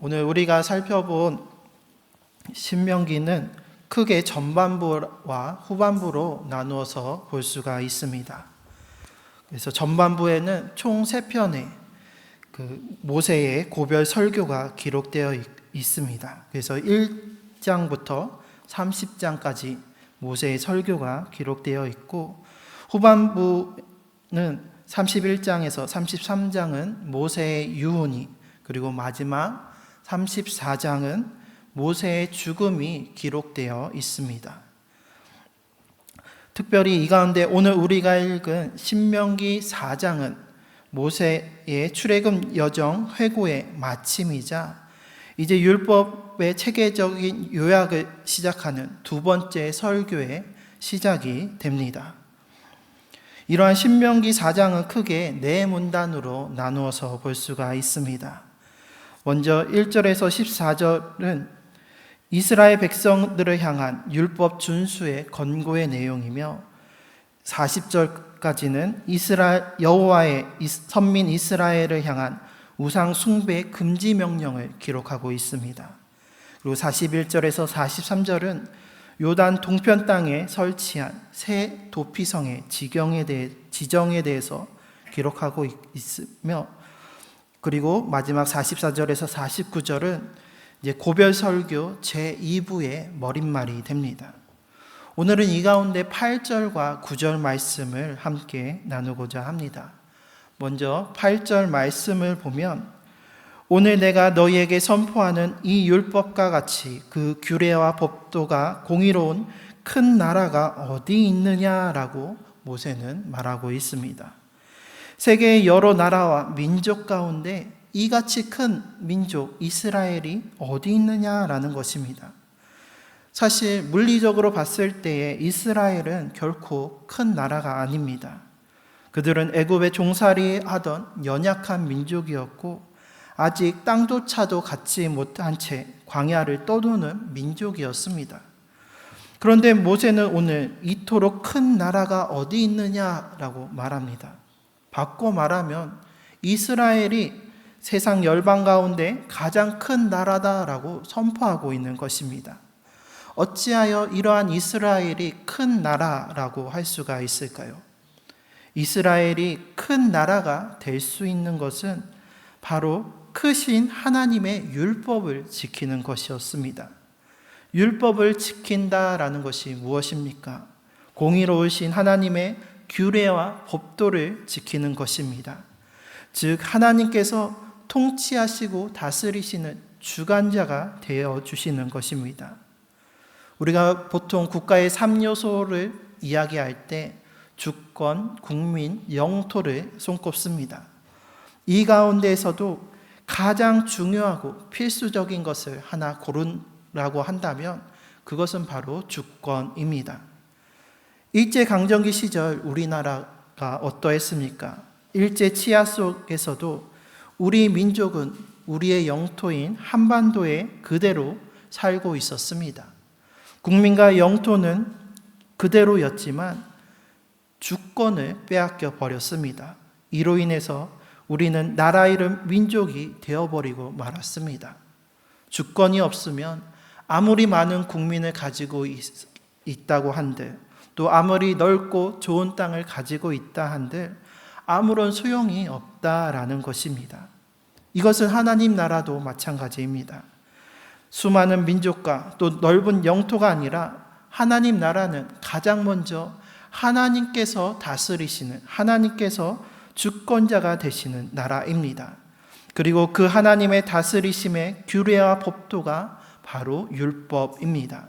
오늘 우리가 살펴본 신명기는 크게 전반부와 후반부로 나누어서 볼 수가 있습니다. 그래서 전반부에는 총 3편의 모세의 고별 설교가 기록되어 있습니다. 그래서 1장부터 30장까지 모세의 설교가 기록되어 있고, 후반부는 31장에서 33장은 모세의 유언이, 그리고 마지막 34장은 모세의 죽음이 기록되어 있습니다. 특별히 이 가운데 오늘 우리가 읽은 신명기 4장은 모세의 출애굽 여정 회고의 마침이자 이제 율법의 체계적인 요약을 시작하는 두 번째 설교의 시작이 됩니다. 이러한 신명기 4장은 크게 4문단으로 나누어서 볼 수가 있습니다. 먼저 1절에서 14절은 이스라엘 백성들을 향한 율법 준수의 권고의 내용이며, 40절까지는 여호와의 선민 이스라엘을 향한 우상 숭배 금지 명령을 기록하고 있습니다. 그리고 41절에서 43절은 요단 동편 땅에 설치한 새 도피성의 지정에 대해서 기록하고 있으며, 그리고 마지막 44절에서 49절은 이제 고별 설교 제2부의 머릿말이 됩니다. 오늘은 이 가운데 8절과 9절 말씀을 함께 나누고자 합니다. 먼저 8절 말씀을 보면, 오늘 내가 너희에게 선포하는 이 율법과 같이 그 규례와 법도가 공의로운 큰 나라가 어디 있느냐라고 모세는 말하고 있습니다. 세계의 여러 나라와 민족 가운데 이같이 큰 민족 이스라엘이 어디 있느냐라는 것입니다. 사실 물리적으로 봤을 때에 이스라엘은 결코 큰 나라가 아닙니다. 그들은 애굽에 종살이 하던 연약한 민족이었고, 아직 땅조차도 갖지 못한 채 광야를 떠도는 민족이었습니다. 그런데 모세는 오늘 이토록 큰 나라가 어디 있느냐라고 말합니다. 바꿔 말하면 이스라엘이 세상 열방 가운데 가장 큰 나라다라고 선포하고 있는 것입니다. 어찌하여 이러한 이스라엘이 큰 나라라고 할 수가 있을까요? 이스라엘이 큰 나라가 될 수 있는 것은 바로 크신 하나님의 율법을 지키는 것이었습니다. 율법을 지킨다라는 것이 무엇입니까? 공의로우신 하나님의 규례와 법도를 지키는 것입니다. 즉 하나님께서 통치하시고 다스리시는 주관자가 되어주시는 것입니다. 우리가 보통 국가의 3요소를 이야기할 때 주권, 국민, 영토를 손꼽습니다. 이 가운데에서도 가장 중요하고 필수적인 것을 하나 고르라고 한다면 그것은 바로 주권입니다. 일제강점기 시절 우리나라가 어떠했습니까? 일제 치하 속에서도 우리 민족은 우리의 영토인 한반도에 그대로 살고 있었습니다. 국민과 영토는 그대로였지만 주권을 빼앗겨 버렸습니다. 이로 인해서 우리는 나라 이름 민족이 되어버리고 말았습니다. 주권이 없으면 아무리 많은 국민을 가지고 있다고 한들, 또 아무리 넓고 좋은 땅을 가지고 있다 한들 아무런 소용이 없다라는 것입니다. 이것은 하나님 나라도 마찬가지입니다. 수많은 민족과 또 넓은 영토가 아니라 하나님 나라는 가장 먼저 하나님께서 다스리시는, 하나님께서 주권자가 되시는 나라입니다. 그리고 그 하나님의 다스리심의 규례와 법도가 바로 율법입니다.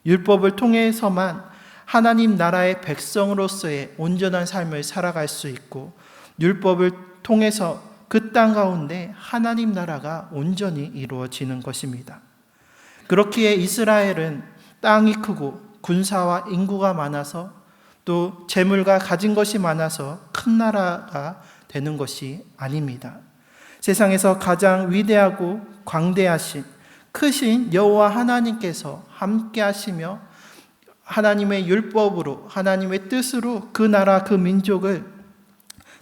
율법을 통해서만 하나님 나라의 백성으로서의 온전한 삶을 살아갈 수 있고, 율법을 통해서 그 땅 가운데 하나님 나라가 온전히 이루어지는 것입니다. 그렇기에 이스라엘은 땅이 크고 군사와 인구가 많아서 또 재물과 가진 것이 많아서 큰 나라가 되는 것이 아닙니다. 세상에서 가장 위대하고 광대하신 크신 여호와 하나님께서 함께 하시며 하나님의 율법으로, 하나님의 뜻으로 그 나라 그 민족을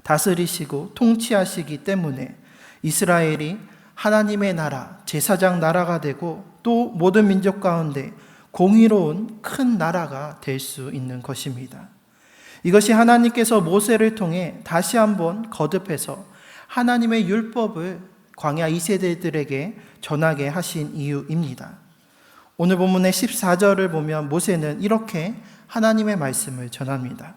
다스리시고 통치하시기 때문에 이스라엘이 하나님의 나라, 제사장 나라가 되고 또 모든 민족 가운데 공의로운 큰 나라가 될 수 있는 것입니다. 이것이 하나님께서 모세를 통해 다시 한번 거듭해서 하나님의 율법을 광야 2세대들에게 전하게 하신 이유입니다. 오늘 본문의 14절을 보면 모세는 이렇게 하나님의 말씀을 전합니다.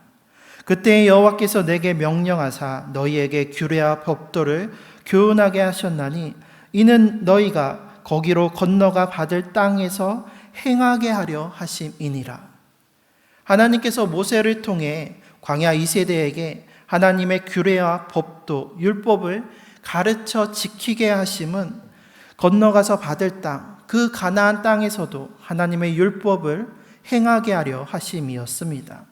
그때 여호와께서 내게 명령하사 너희에게 규례와 법도를 교훈하게 하셨나니 이는 너희가 거기로 건너가 받을 땅에서 행하게 하려 하심이니라. 하나님께서 모세를 통해 광야 2세대에게 하나님의 규례와 법도, 율법을 가르쳐 지키게 하심은 건너가서 받을 땅, 그 가나안 땅에서도 하나님의 율법을 행하게 하려 하심이었습니다.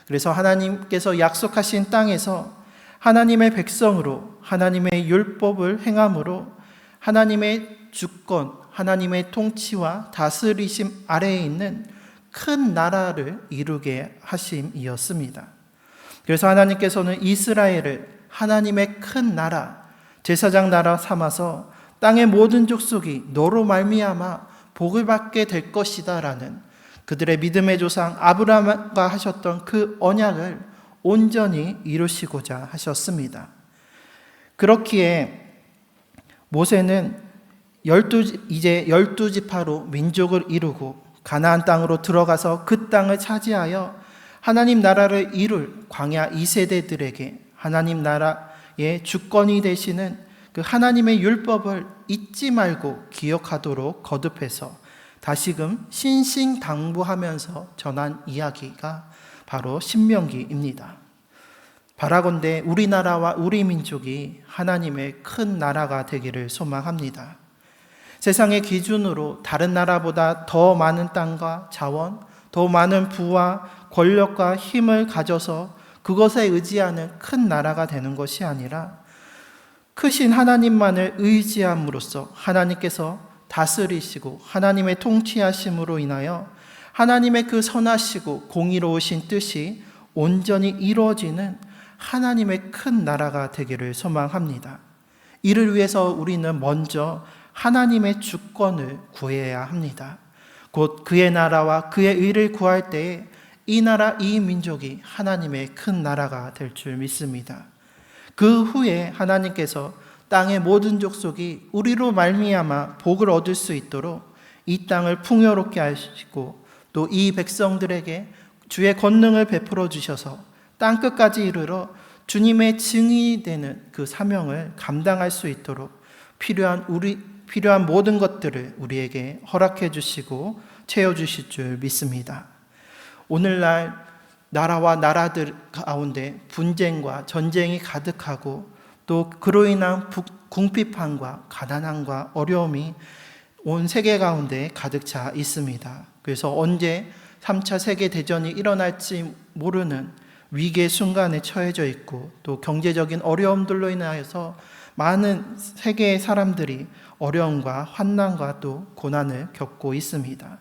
그래서 하나님께서 약속하신 땅에서 하나님의 백성으로 하나님의 율법을 행함으로 하나님의 주권, 하나님의 통치와 다스리심 아래에 있는 큰 나라를 이루게 하심이었습니다. 그래서 하나님께서는 이스라엘을 하나님의 큰 나라, 제사장 나라 삼아서 땅의 모든 족속이 너로 말미암아 복을 받게 될 것이다 라는 그들의 믿음의 조상 아브라함과 하셨던 그 언약을 온전히 이루시고자 하셨습니다. 그렇기에 모세는 이제 12지파로 민족을 이루고 가나안 땅으로 들어가서 그 땅을 차지하여 하나님 나라를 이룰 광야 2세대들에게 하나님 나라의 주권이 되시는 그 하나님의 율법을 잊지 말고 기억하도록 거듭해서 다시금 신신당부하면서 전한 이야기가 바로 신명기입니다. 바라건대 우리나라와 우리 민족이 하나님의 큰 나라가 되기를 소망합니다. 세상의 기준으로 다른 나라보다 더 많은 땅과 자원, 더 많은 부와 권력과 힘을 가져서 그것에 의지하는 큰 나라가 되는 것이 아니라 크신 하나님만을 의지함으로써 하나님께서 다스리시고 하나님의 통치하심으로 인하여 하나님의 그 선하시고 공의로우신 뜻이 온전히 이루어지는 하나님의 큰 나라가 되기를 소망합니다. 이를 위해서 우리는 먼저 하나님의 주권을 구해야 합니다. 곧 그의 나라와 그의 의를 구할 때에 이 나라 이 민족이 하나님의 큰 나라가 될 줄 믿습니다. 그 후에 하나님께서 땅의 모든 족속이 우리로 말미암아 복을 얻을 수 있도록 이 땅을 풍요롭게 하시고 또 이 백성들에게 주의 권능을 베풀어 주셔서 땅 끝까지 이르러 주님의 증인이 되는 그 사명을 감당할 수 있도록 필요한 모든 것들을 우리에게 허락해 주시고 채워 주실 줄 믿습니다. 오늘날 나라와 나라들 가운데 분쟁과 전쟁이 가득하고 또 그로 인한 궁핍함과 가난함과 어려움이 온 세계 가운데 가득 차 있습니다. 그래서 언제 3차 세계대전이 일어날지 모르는 위기의 순간에 처해져 있고 또 경제적인 어려움들로 인하여서 많은 세계의 사람들이 어려움과 환난과 또 고난을 겪고 있습니다.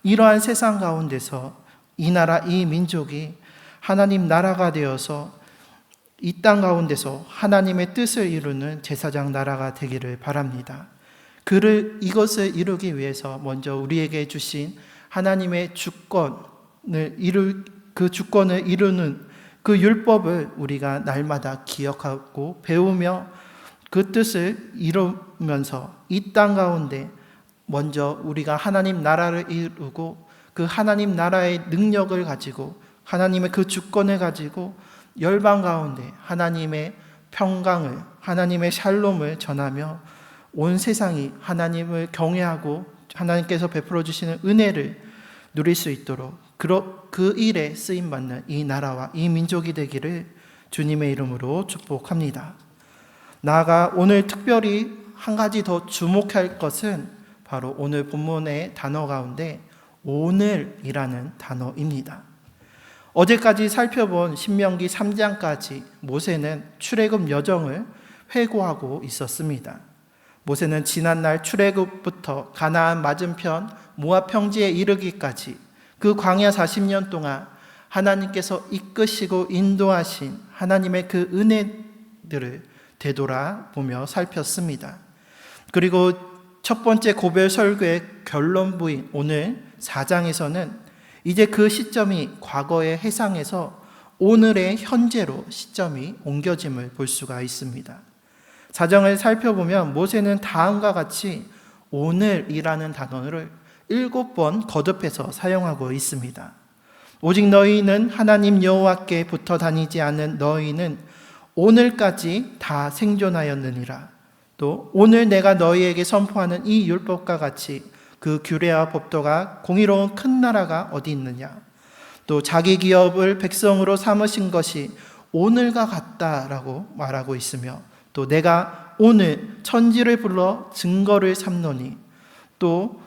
이러한 세상 가운데서 이 나라 이 민족이 하나님 나라가 되어서 이 땅 가운데서 하나님의 뜻을 이루는 제사장 나라가 되기를 바랍니다. 이것을 이루기 위해서 먼저 우리에게 주신 하나님의 그 주권을 이루는 그 율법을 우리가 날마다 기억하고 배우며 그 뜻을 이루면서 이 땅 가운데 먼저 우리가 하나님 나라를 이루고 그 하나님 나라의 능력을 가지고 하나님의 그 주권을 가지고 열방 가운데 하나님의 평강을, 하나님의 샬롬을 전하며 온 세상이 하나님을 경외하고 하나님께서 베풀어 주시는 은혜를 누릴 수 있도록 그 일에 쓰임받는 이 나라와 이 민족이 되기를 주님의 이름으로 축복합니다. 나아가 오늘 특별히 한 가지 더 주목할 것은 바로 오늘 본문의 단어 가운데 오늘이라는 단어입니다. 어제까지 살펴본 신명기 3장까지 모세는 출애굽 여정을 회고하고 있었습니다. 모세는 지난날 출애굽부터 가나안 맞은편 모압 평지에 이르기까지 그 광야 40년 동안 하나님께서 이끄시고 인도하신 하나님의 그 은혜들을 되돌아보며 살폈습니다. 그리고 첫 번째 고별 설교의 결론부인 오늘 4장에서는 이제 그 시점이 과거의 해상에서 오늘의 현재로 시점이 옮겨짐을 볼 수가 있습니다. 사정을 살펴보면 모세는 다음과 같이 오늘이라는 단어를 7번 거듭해서 사용하고 있습니다. 오직 너희는 하나님 여호와께 붙어 다니지 않는 너희는 오늘까지 다 생존하였느니라. 또 오늘 내가 너희에게 선포하는 이 율법과 같이 그 규례와 법도가 공의로운 큰 나라가 어디 있느냐. 또 자기 기업을 백성으로 삼으신 것이 오늘과 같다라고 말하고 있으며, 또 내가 오늘 천지를 불러 증거를 삼노니, 또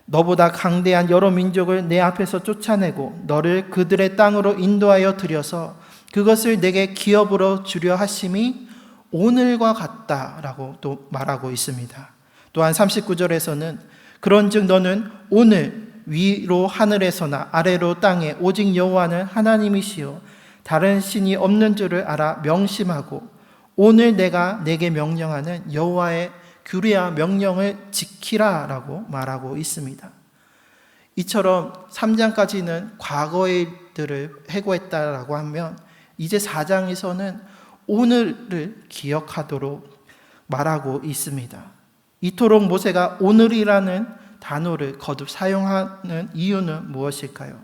너보다 강대한 여러 민족을 내 앞에서 쫓아내고 너를 그들의 땅으로 인도하여 들여서 그것을 내게 기업으로 주려 하심이 오늘과 같다라고 또 말하고 있습니다. 또한 39절에서는 그런즉 너는 오늘 위로 하늘에서나 아래로 땅에 오직 여호와는 하나님이시요 다른 신이 없는 줄을 알아 명심하고 오늘 내가 내게 명령하는 여호와의 규례와 명령을 지키라라고 말하고 있습니다. 이처럼 3장까지는 과거의 일들을 해고했다라고 하면 이제 4장에서는 오늘을 기억하도록 말하고 있습니다. 이토록 모세가 오늘이라는 단어를 거듭 사용하는 이유는 무엇일까요?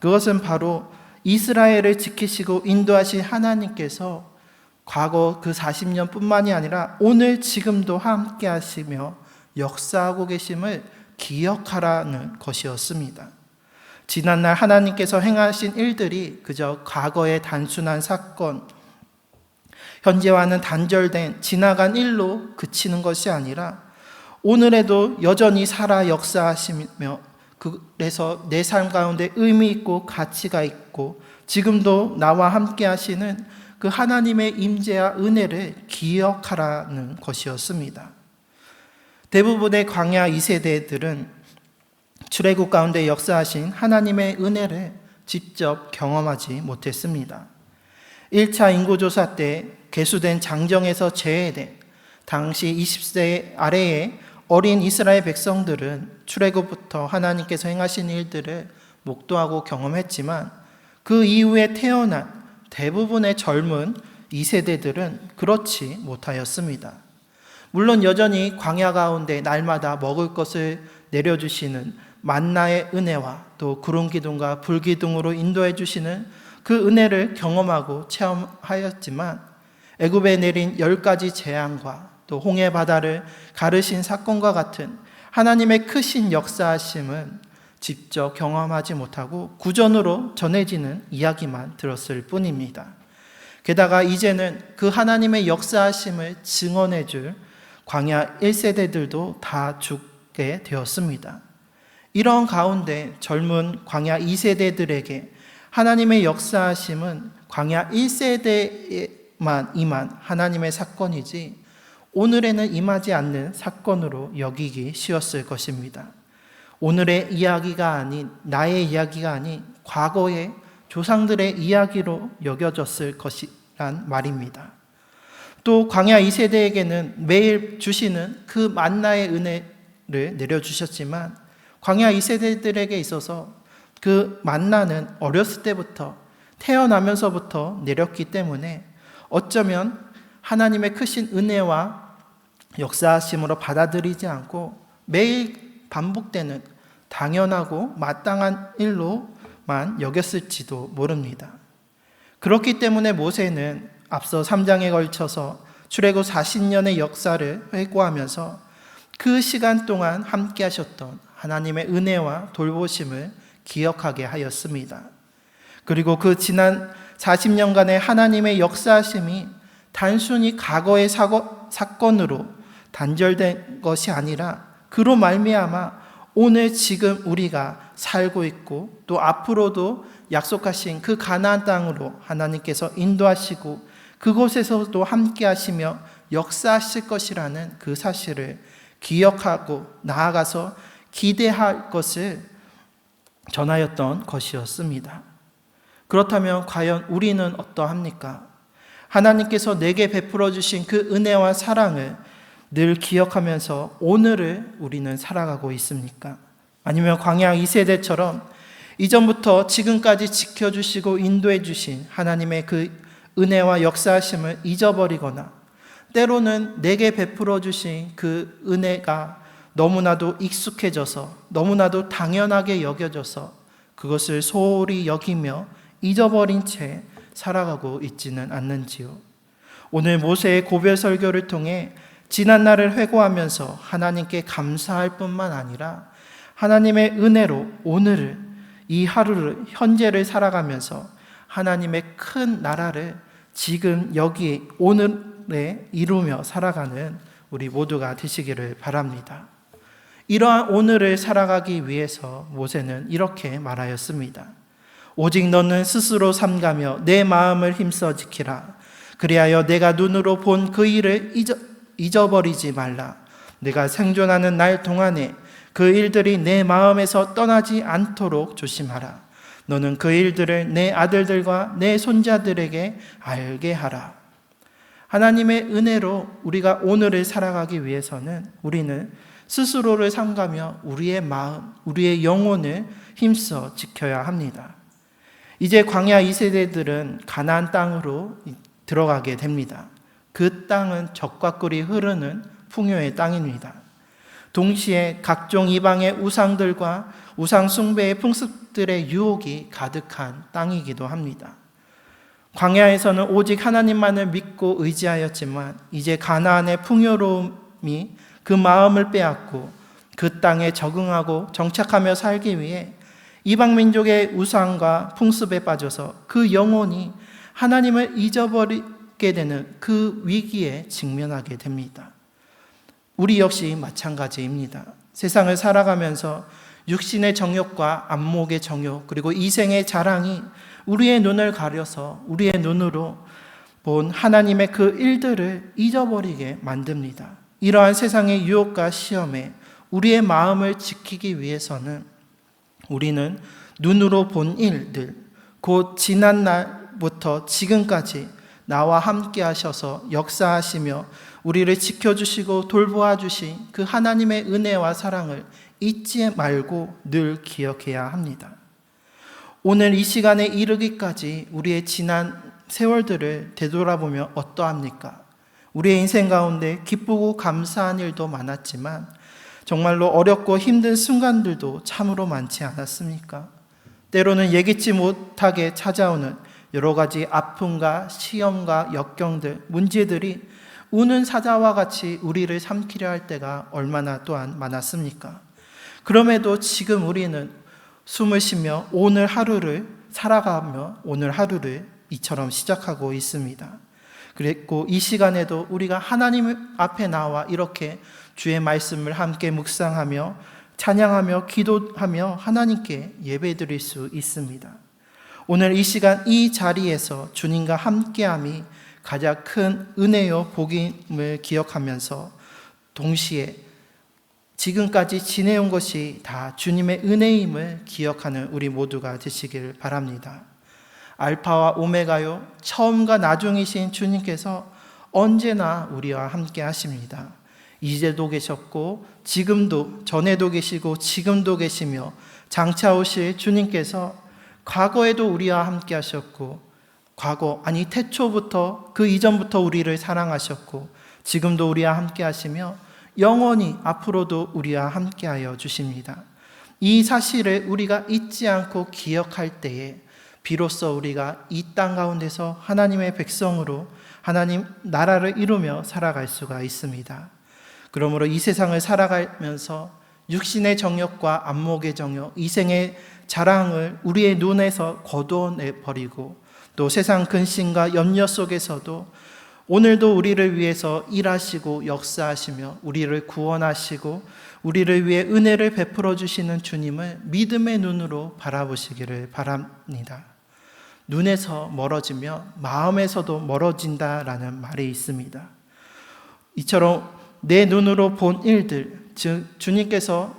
그것은 바로 이스라엘을 지키시고 인도하신 하나님께서 과거 그 40년 뿐만이 아니라 오늘 지금도 함께 하시며 역사하고 계심을 기억하라는 것이었습니다. 지난날 하나님께서 행하신 일들이 그저 과거의 단순한 사건, 현재와는 단절된 지나간 일로 그치는 것이 아니라 오늘에도 여전히 살아 역사하시며, 그래서 내 삶 가운데 의미 있고 가치가 있고 지금도 나와 함께 하시는 그 하나님의 임재와 은혜를 기억하라는 것이었습니다. 대부분의 광야 2세대들은 출애굽 가운데 역사하신 하나님의 은혜를 직접 경험하지 못했습니다. 1차 인구조사 때 계수된 장정에서 제외된 당시 20세 아래의 어린 이스라엘 백성들은 출애굽부터 하나님께서 행하신 일들을 목도하고 경험했지만 그 이후에 태어난 대부분의 젊은 2세대들은 그렇지 못하였습니다. 물론 여전히 광야 가운데 날마다 먹을 것을 내려주시는 만나의 은혜와 또 구름 기둥과 불 기둥으로 인도해 주시는 그 은혜를 경험하고 체험하였지만 애굽에 내린 10가지 재앙과 또 홍해 바다를 가르신 사건과 같은 하나님의 크신 역사하심은 직접 경험하지 못하고 구전으로 전해지는 이야기만 들었을 뿐입니다. 게다가 이제는 그 하나님의 역사하심을 증언해 줄 광야 1세대들도 다 죽게 되었습니다. 이런 가운데 젊은 광야 2세대들에게 하나님의 역사하심은 광야 1세대에만 임한 하나님의 사건이지 오늘에는 임하지 않는 사건으로 여기기 쉬웠을 것입니다. 오늘의 이야기가 아닌, 나의 이야기가 아닌 과거의 조상들의 이야기로 여겨졌을 것이란 말입니다. 또 광야 2세대에게는 매일 주시는 그 만나의 은혜를 내려주셨지만 광야 2세대들에게 있어서 그 만나는 어렸을 때부터 태어나면서부터 내렸기 때문에 어쩌면 하나님의 크신 은혜와 역사하심으로 받아들이지 않고 매일 반복되는 당연하고 마땅한 일로만 여겼을지도 모릅니다. 그렇기 때문에 모세는 앞서 3장에 걸쳐서 출애굽 40년의 역사를 회고하면서 그 시간 동안 함께 하셨던 하나님의 은혜와 돌보심을 기억하게 하였습니다. 그리고 그 지난 40년간의 하나님의 역사하심이 단순히 과거의 사건으로 단절된 것이 아니라 그로 말미암아 오늘 지금 우리가 살고 있고 또 앞으로도 약속하신 그 가나안 땅으로 하나님께서 인도하시고 그곳에서도 함께 하시며 역사하실 것이라는 그 사실을 기억하고 나아가서 기대할 것을 전하였던 것이었습니다. 그렇다면 과연 우리는 어떠합니까? 하나님께서 내게 베풀어 주신 그 은혜와 사랑을 늘 기억하면서 오늘을 우리는 살아가고 있습니까? 아니면 광야 2세대처럼 이전부터 지금까지 지켜주시고 인도해 주신 하나님의 그 은혜와 역사하심을 잊어버리거나 때로는 내게 베풀어 주신 그 은혜가 너무나도 익숙해져서 너무나도 당연하게 여겨져서 그것을 소홀히 여기며 잊어버린 채 살아가고 있지는 않는지요. 오늘 모세의 고별 설교를 통해 지난 날을 회고하면서 하나님께 감사할 뿐만 아니라 하나님의 은혜로 오늘을, 이 하루를, 현재를 살아가면서 하나님의 큰 나라를 지금 여기 오늘에 이루며 살아가는 우리 모두가 되시기를 바랍니다. 이러한 오늘을 살아가기 위해서 모세는 이렇게 말하였습니다. 오직 너는 스스로 삼가며 내 마음을 힘써 지키라. 그리하여 내가 눈으로 본 그 일을 잊어버리지 말라. 내가 생존하는 날 동안에 그 일들이 내 마음에서 떠나지 않도록 조심하라. 너는 그 일들을 내 아들들과 내 손자들에게 알게 하라. 하나님의 은혜로 우리가 오늘을 살아가기 위해서는 우리는 스스로를 삼가며 우리의 마음, 우리의 영혼을 힘써 지켜야 합니다. 이제 광야 2세대들은 가나안 땅으로 들어가게 됩니다. 그 땅은 적과 꿀이 흐르는 풍요의 땅입니다. 동시에 각종 이방의 우상들과 우상 숭배의 풍습들의 유혹이 가득한 땅이기도 합니다. 광야에서는 오직 하나님만을 믿고 의지하였지만 이제 가나안의 풍요로움이 그 마음을 빼앗고 그 땅에 적응하고 정착하며 살기 위해 이방 민족의 우상과 풍습에 빠져서 그 영혼이 하나님을 잊어버리게 되는 그 위기에 직면하게 됩니다. 우리 역시 마찬가지입니다. 세상을 살아가면서 육신의 정욕과 안목의 정욕 그리고 이생의 자랑이 우리의 눈을 가려서 우리의 눈으로 본 하나님의 그 일들을 잊어버리게 만듭니다. 이러한 세상의 유혹과 시험에 우리의 마음을 지키기 위해서는 우리는 눈으로 본 일들, 곧 지난 날부터 지금까지 나와 함께 하셔서 역사하시며 우리를 지켜주시고 돌보아 주신 그 하나님의 은혜와 사랑을 잊지 말고 늘 기억해야 합니다. 오늘 이 시간에 이르기까지 우리의 지난 세월들을 되돌아보면 어떠합니까? 우리의 인생 가운데 기쁘고 감사한 일도 많았지만 정말로 어렵고 힘든 순간들도 참으로 많지 않았습니까? 때로는 예기치 못하게 찾아오는 여러 가지 아픔과 시험과 역경들, 문제들이 우는 사자와 같이 우리를 삼키려 할 때가 얼마나 또한 많았습니까? 그럼에도 지금 우리는 숨을 쉬며 오늘 하루를 살아가며 오늘 하루를 이처럼 시작하고 있습니다. 그리고 이 시간에도 우리가 하나님 앞에 나와 이렇게 주의 말씀을 함께 묵상하며 찬양하며 기도하며 하나님께 예배드릴 수 있습니다. 오늘 이 시간 이 자리에서 주님과 함께함이 가장 큰 은혜요 복임을 기억하면서 동시에 지금까지 지내온 것이 다 주님의 은혜임을 기억하는 우리 모두가 되시길 바랍니다. 알파와 오메가요 처음과 나중이신 주님께서 언제나 우리와 함께 하십니다. 이제도 계셨고 지금도 전에도 계시고 지금도 계시며 장차 오실 주님께서 과거에도 우리와 함께 하셨고 태초부터 그 이전부터 우리를 사랑하셨고 지금도 우리와 함께 하시며 영원히 앞으로도 우리와 함께 하여 주십니다. 이 사실을 우리가 잊지 않고 기억할 때에 비로소 우리가 이 땅 가운데서 하나님의 백성으로 하나님 나라를 이루며 살아갈 수가 있습니다. 그러므로 이 세상을 살아가면서 육신의 정욕과 안목의 정욕, 이생의 자랑을 우리의 눈에서 거두어내 버리고 또 세상 근심과 염려 속에서도 오늘도 우리를 위해서 일하시고 역사하시며 우리를 구원하시고 우리를 위해 은혜를 베풀어 주시는 주님을 믿음의 눈으로 바라보시기를 바랍니다. 눈에서 멀어지며 마음에서도 멀어진다라는 말이 있습니다. 이처럼 내 눈으로 본 일들, 즉 주님께서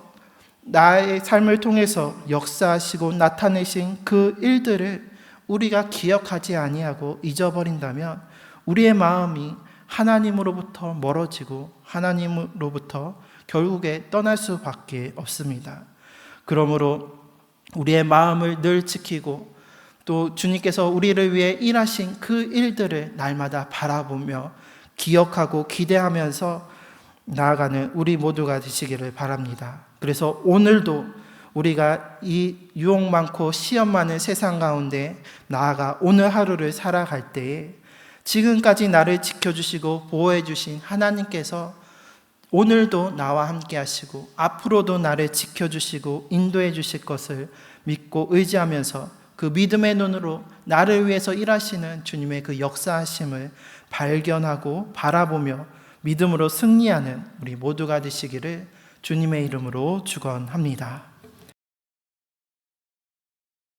나의 삶을 통해서 역사하시고 나타내신 그 일들을 우리가 기억하지 아니하고 잊어버린다면 우리의 마음이 하나님으로부터 멀어지고 하나님으로부터 결국에 떠날 수밖에 없습니다. 그러므로 우리의 마음을 늘 지키고 또 주님께서 우리를 위해 일하신 그 일들을 날마다 바라보며 기억하고 기대하면서 나아가는 우리 모두가 되시기를 바랍니다. 그래서 오늘도 우리가 이 유혹 많고 시험 많은 세상 가운데 나아가 오늘 하루를 살아갈 때에 지금까지 나를 지켜주시고 보호해 주신 하나님께서 오늘도 나와 함께 하시고 앞으로도 나를 지켜주시고 인도해 주실 것을 믿고 의지하면서 그 믿음의 눈으로 나를 위해서 일하시는 주님의 그 역사하심을 발견하고 바라보며 믿음으로 승리하는 우리 모두가 되시기를 주님의 이름으로 축원합니다.